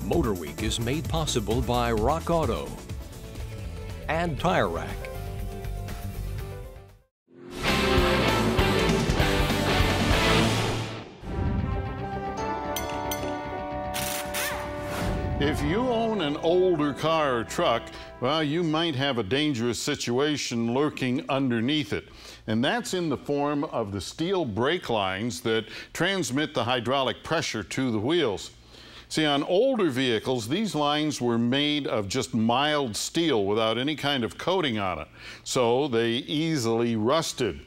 MotorWeek is made possible by Rock Auto and Tire Rack. If you own an older car or truck, well, you might have a dangerous situation lurking underneath it. And that's in the form of the steel brake lines that transmit the hydraulic pressure to the wheels. See, on older vehicles, these lines were made of just mild steel without any kind of coating on it, so they easily rusted.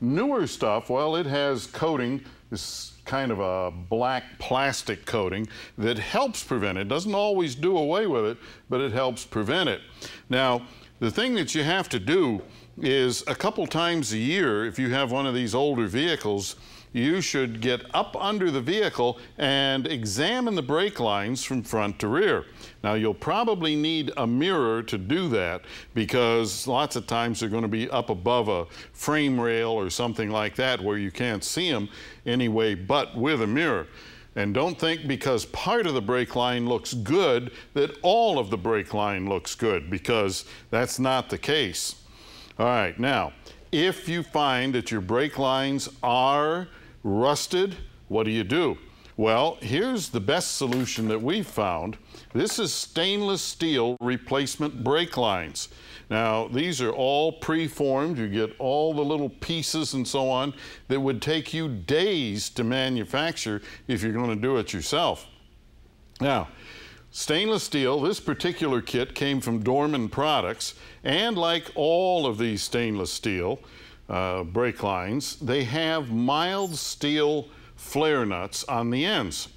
Newer stuff, well, it has coating, this kind of a black plastic coating that helps prevent it. Doesn't always do away with it, but it helps prevent it. Now, the thing that you have to do is a couple times a year, if you have one of these older vehicles, you should get up under the vehicle and examine the brake lines from front to rear. Now, you'll probably need a mirror to do that because lots of times they're going to be up above a frame rail or something like that where you can't see them anyway but with a mirror. And don't think because part of the brake line looks good that all of the brake line looks good, because that's not the case. All right, now, if you find that your brake lines are rusted, what do? Well, here's the best solution that we've found. This is stainless steel replacement brake lines. Now, these are all pre-formed. You get all the little pieces and so on that would take you days to manufacture if you're going to do it yourself. Now, stainless steel, this particular kit came from Dorman Products, and like all of these stainless steel brake lines, they have mild steel flare nuts on the ends.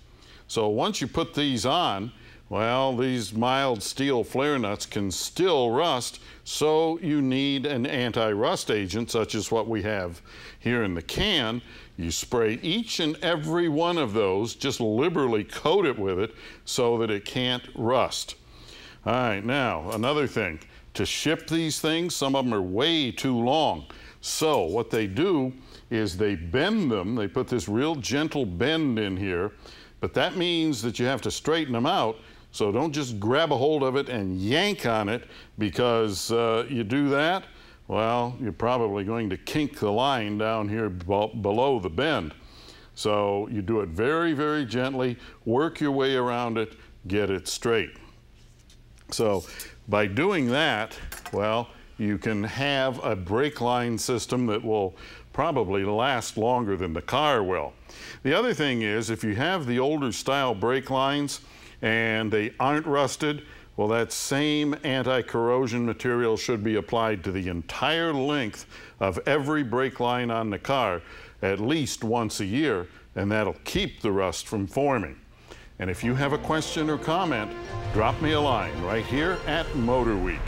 So once you put these on, well, these mild steel flare nuts can still rust, so you need an anti-rust agent such as what we have here in the can. You spray each and every one of those, just liberally coat it with it so that it can't rust. All right, now another thing, to ship these things, some of them are way too long. So what they do is they bend them. They put this real gentle bend in here, but that means that you have to straighten them out. So don't just grab a hold of it and yank on it, because you do that, well, you're probably going to kink the line down here below the bend. So you do it very, very gently, work your way around it, get it straight. So by doing that, well, you can have a brake line system that will probably last longer than the car will. The other thing is, if you have the older style brake lines and they aren't rusted, well, that same anti-corrosion material should be applied to the entire length of every brake line on the car at least once a year, and that'll keep the rust from forming. And if you have a question or comment, drop me a line right here at MotorWeek.